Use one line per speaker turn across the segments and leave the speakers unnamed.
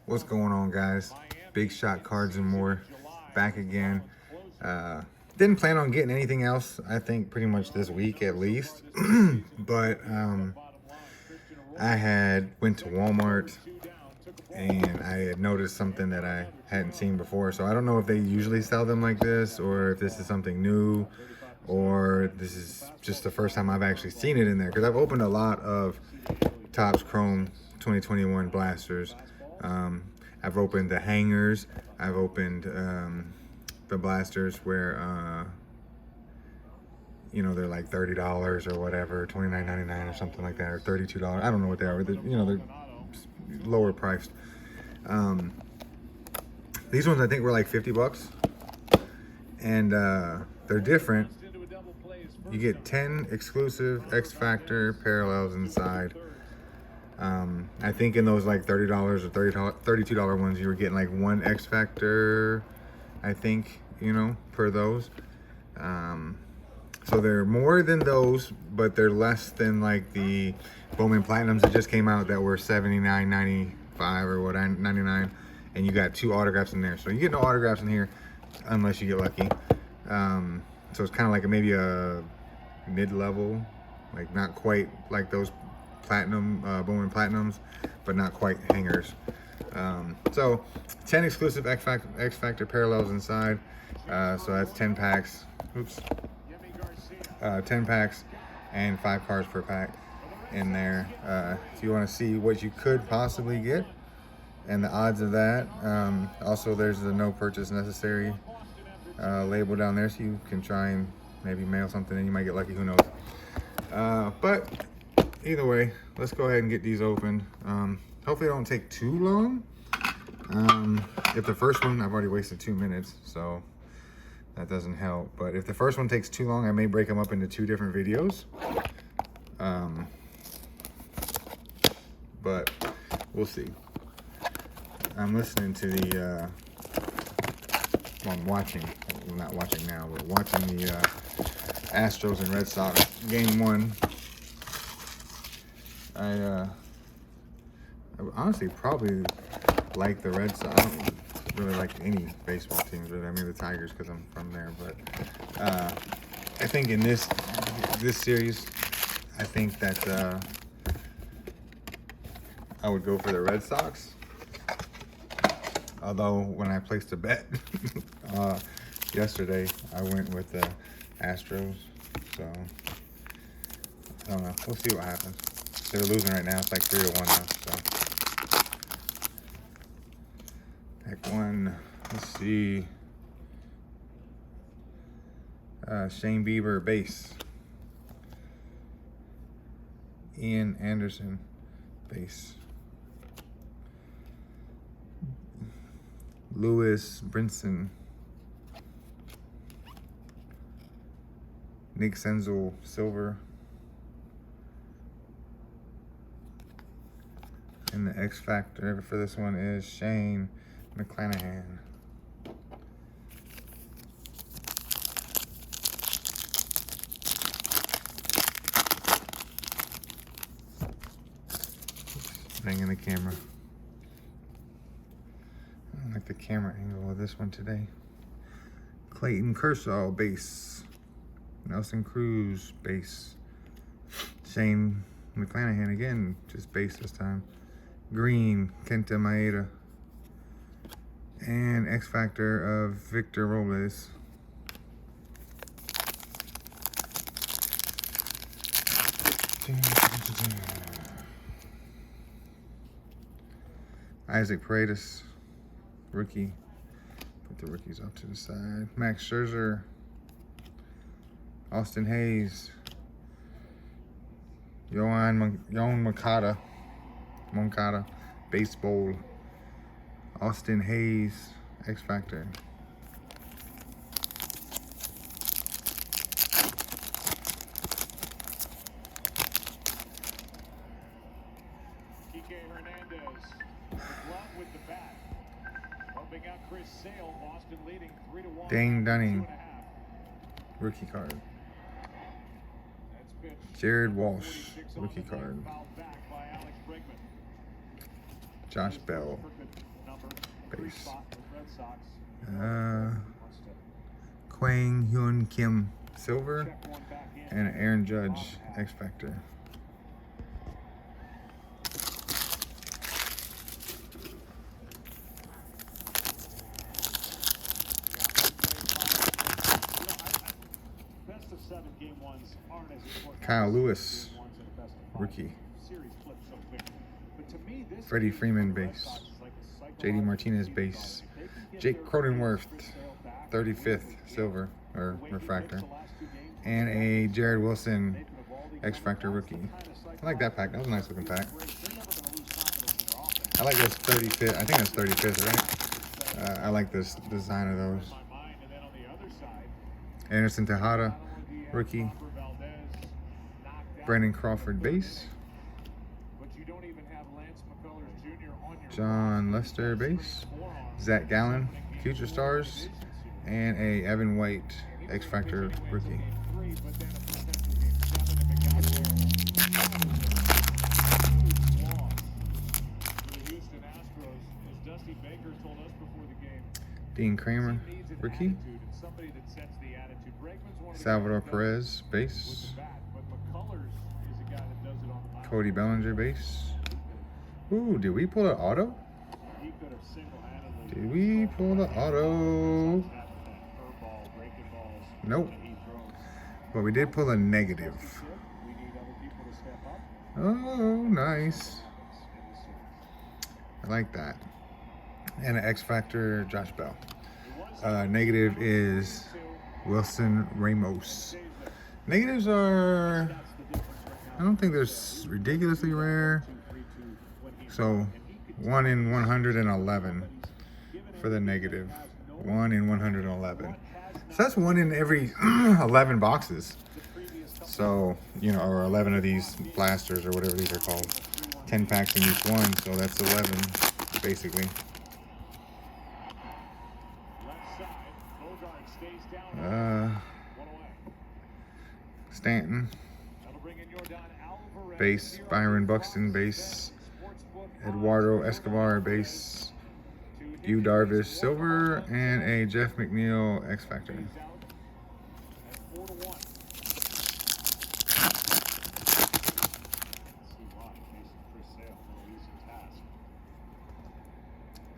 What's going on, guys? Big Shot Cards and More, back again. Didn't plan on getting anything else, I think pretty much this week at least. But I went to Walmart and I had noticed something that I hadn't seen before. So I don't know if they usually sell them like this, or if this is something new, or this is just the first time I've actually seen it in there, because I've opened a lot of Topps Chrome 2021 blasters. I've opened the hangers. I've opened the blasters where you know, they're like $30 or whatever, $29.99 or something like that, or $32. I don't know what they are. You know, they're lower priced. These ones I think were like 50 bucks, and they're different. You get 10 exclusive xfractor parallels inside. I think in those like $30 or $32 ones, you were getting like one xfractor, I think, you know, per those. So they're more than those, but they're less than like the Bowman Platinums that just came out that were $79.95 or what, $99, and you got 2 autographs in there. So you get no autographs in here unless you get lucky. So it's kind of like maybe a mid-level, like not quite like those platinum Bowman Platinums, but not quite hangers. So 10 exclusive X-Factor parallels inside. So that's 10 packs. Oops. 10 packs and 5 cards per pack in there. If you want to see what you could possibly get and the odds of that, also there's the no purchase necessary label down there, so you can try and maybe mail something and you might get lucky, who knows. But either way, let's go ahead and get these opened. Hopefully it don't take too long. If the first one, I've already wasted 2 minutes, so that doesn't help. But if the first one takes too long, I may break them up into 2 different videos. But we'll see. I'm listening to the, well, I'm watching, well, not watching now, but watching the Astros and Red Sox game 1. I honestly probably like the Red Sox. I don't really like any baseball teams, but I mean the Tigers because I'm from there. But I think in this series, I think that I would go for the Red Sox. Although when I placed a bet yesterday, I went with the Astros. So I don't know. We'll see what happens. They're losing right now. It's like 3-1 now. So pack 1. Let's see. Shane Bieber base. Ian Anderson base. Lewis Brinson. Nick Senzel silver. And the X Factor for this one is Shane McClanahan. Banging the camera. I don't like the camera angle of this one today. Clayton Kershaw base. Nelson Cruz base. Shane McClanahan again, just base this time. Green, Kenta Maeda. And X Factor of Victor Robles. Isaac Paredes, rookie. Put the rookies off to the side. Max Scherzer. Austin Hayes. Yoan Moncada, baseball. Austin Hayes, X Factor. Dane Dunning, rookie card. Jared Walsh, rookie card. Josh Bell, base. Kwang Hyun Kim, silver. And Aaron Judge, X-Factor. Kyle Lewis, rookie. Freddie Freeman, base. JD Martinez, base. Jake Cronenworth, 35th, silver, or refractor. And a Jared Wilson, X-Factor rookie. I like that pack. That was a nice looking pack. I like those 35th. I think that's 35th, right? I like this design of those. Anderson Tejada, rookie. Brandon Crawford, base. John Lester, base. Zach Gallen, Future Stars. And a Evan White, X-Factor rookie. Dean Kramer, rookie. Salvador Perez, base. Cody Bellinger, base. Ooh, did we pull an auto? Did we pull the auto? Nope. But we did pull a negative. Oh, nice. I like that. And an X-Factor, Josh Bell. Negative is Wilson Ramos. Negatives are, I don't think they're ridiculously rare. So 1 in 111 for the negative. 1 in 111. So that's 1 in every 11 boxes. So, you know, or 11 of these blasters or whatever these are called. 10 packs in each one, so that's 11 basically. Stanton, base. Byron Buxton, base. Eduardo Escobar, base. Yu Darvish, silver. And a Jeff McNeil, X-Factor.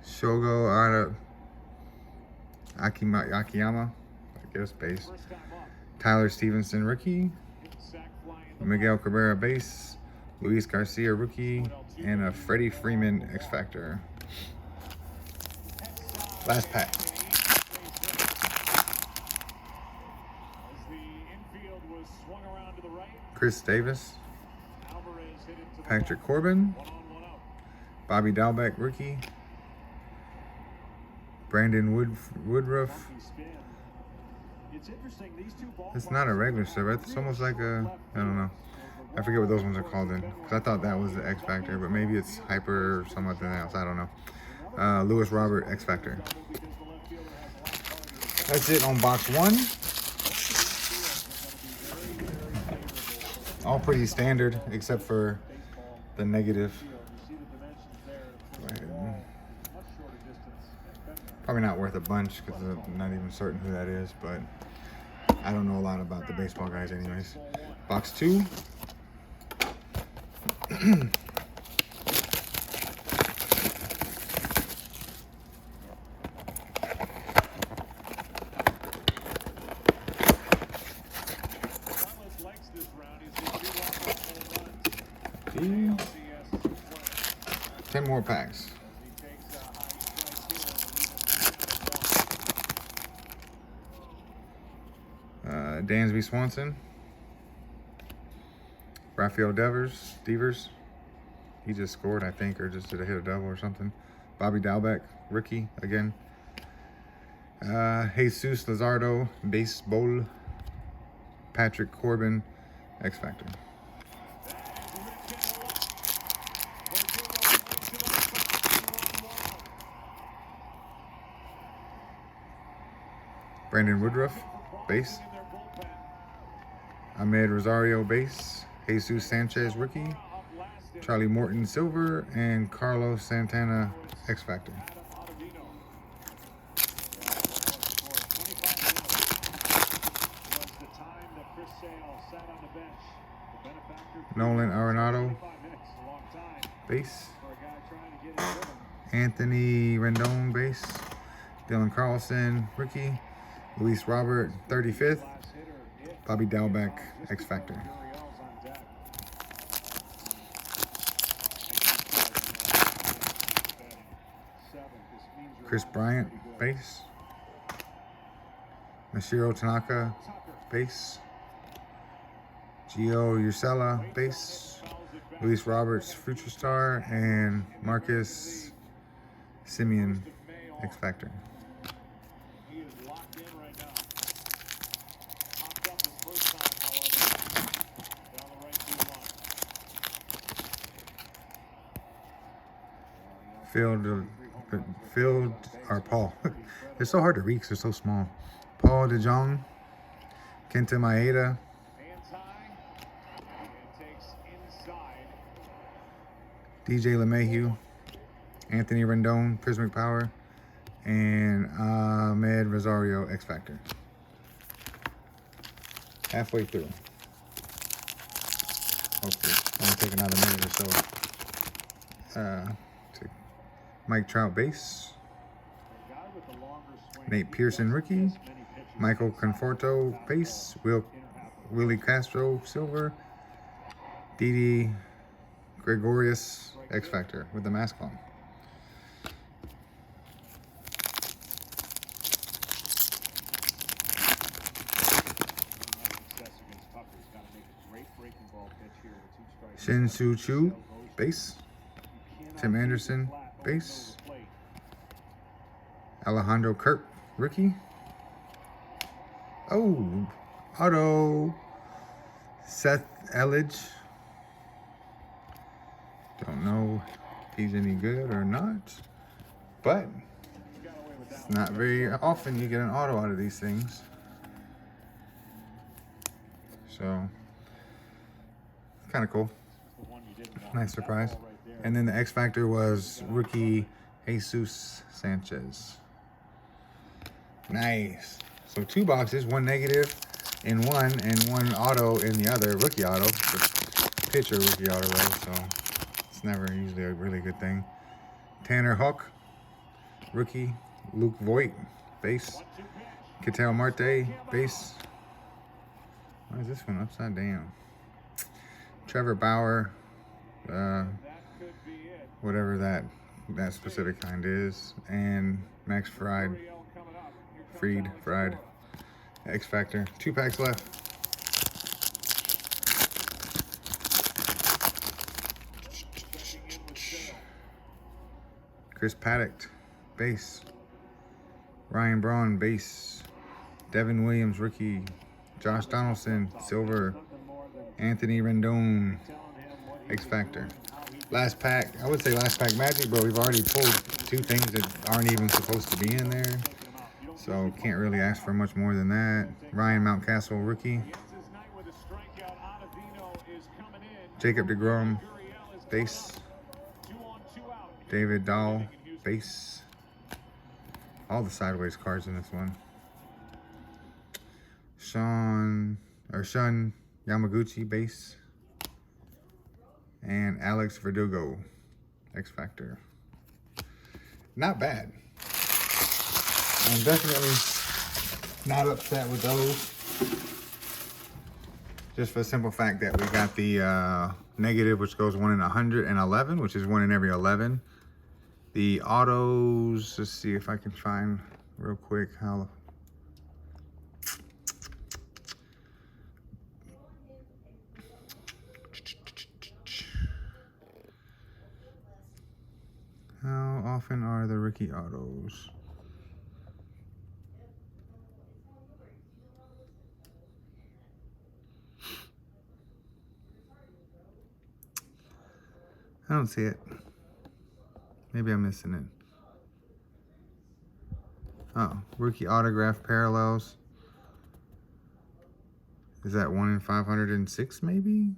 Shogo Akiyama, I guess, base. Tyler Stevenson, rookie. Miguel Cabrera, base. Luis Garcia, rookie. And a Freddie Freeman, X-Factor. Last pack. Chris Davis. Patrick Corbin. Bobby Dalbec, rookie. Brandon Woodruff. It's not a regular silver. It's almost like a, I don't know. I forget what those ones are called then. Because I thought that was the X-Factor, but maybe it's Hyper or something else. I don't know. Lewis Robert, X-Factor. That's it on box 1. All pretty standard, except for the negative. Probably not worth a bunch because I'm not even certain who that is, but I don't know a lot about the baseball guys anyways. Box 2. Gee. 10 more packs. Dansby Swanson, Rafael Devers, he just scored, I think, or just did a hit a double or something. Bobby Dalbec, rookie again. Jesus Luzardo, baseball. Patrick Corbin, X-Factor. Brandon Woodruff, base. Ahmed Rosario, base. Jesus Sanchez, rookie. Charlie Morton silver, and Carlos Santana X Factor. Nolan Arenado base. Anthony Rendon base. Dylan Carlson rookie. Luis Robert 35th. Bobby Dalbeck X Factor. Chris Bryant base. Mashiro Tanaka base. Gio Urcela base. Luis Roberts Future Star, and Marcus Simeon X Factor. Field or Paul. They're so hard to read because they're so small. Paul DeJong, Kenta Maeda, DJ LeMahieu, Anthony Rendon, Prismic Power, and Ahmed Rosario X Factor. Halfway through. Hopefully. Only take another minute or so. Mike Trout base. Nate Pearson rookie. Michael Conforto base. Willie Castro silver. Didi Gregorius X Factor with the mask on. Shin Soo Chu base. Tim Anderson base. Alejandro Kirk rookie. Oh, auto. Seth Elledge. Don't know if he's any good or not, but it's not very often you get an auto out of these things. So, kind of cool. Nice surprise. And then the X Factor was rookie Jesus Sanchez. Nice. So 2 boxes, 1 negative in one and 1 auto in the other. Rookie auto. Pitcher rookie auto though, so it's never usually a really good thing. Tanner Houck, rookie. Luke Voigt, base. Ketel Marte, base. Why is this one upside down? Trevor Bauer, whatever that specific kind is, and Max Fried, X Factor. 2 packs left. Chris Paddock, base. Ryan Braun, base. Devin Williams, rookie. Josh Donaldson, silver. Anthony Rendon, X Factor. Last pack, I would say last pack magic, but we've already pulled 2 things that aren't even supposed to be in there. So can't really ask for much more than that. Ryan Mountcastle, rookie. Jacob deGrom, base. David Dahl, base. All the sideways cards in this one. Shun Yamaguchi, base. And Alex Verdugo, X Factor. Not bad. I'm definitely not upset with those. Just for the simple fact that we got the negative, which goes 1 in 111, which is 1 in every 11. The autos, let's see if I can find real quick how often are the rookie autos? I don't see it. Maybe I'm missing it. Oh, rookie autograph parallels. Is that 1 in 506 maybe?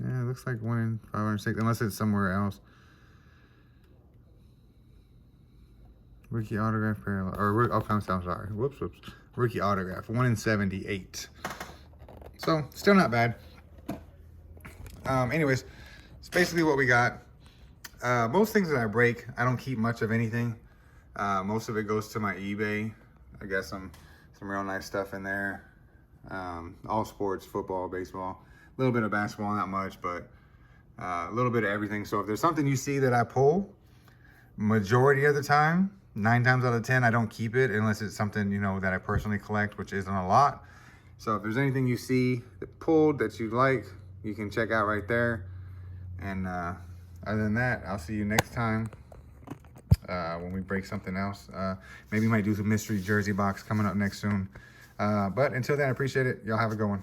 Yeah, it looks like 1 in 506, unless it's somewhere else. Rookie autograph parallel, or oh, I'm sorry. Whoops. Rookie autograph, 1 in 78. So still not bad. Anyways, it's basically what we got. Most things that I break, I don't keep much of anything. Most of it goes to my eBay. I got some real nice stuff in there. All sports, football, baseball, a little bit of basketball, not much, but a little bit of everything. So if there's something you see that I pull, majority of the time, 9 times out of 10, I don't keep it unless it's something, you know, that I personally collect, which isn't a lot. So if there's anything you see that pulled that you like, you can check out right there. And other than that, I'll see you next time when we break something else. Maybe might do some mystery jersey box coming up next soon. But until then, I appreciate it. Y'all have a good one.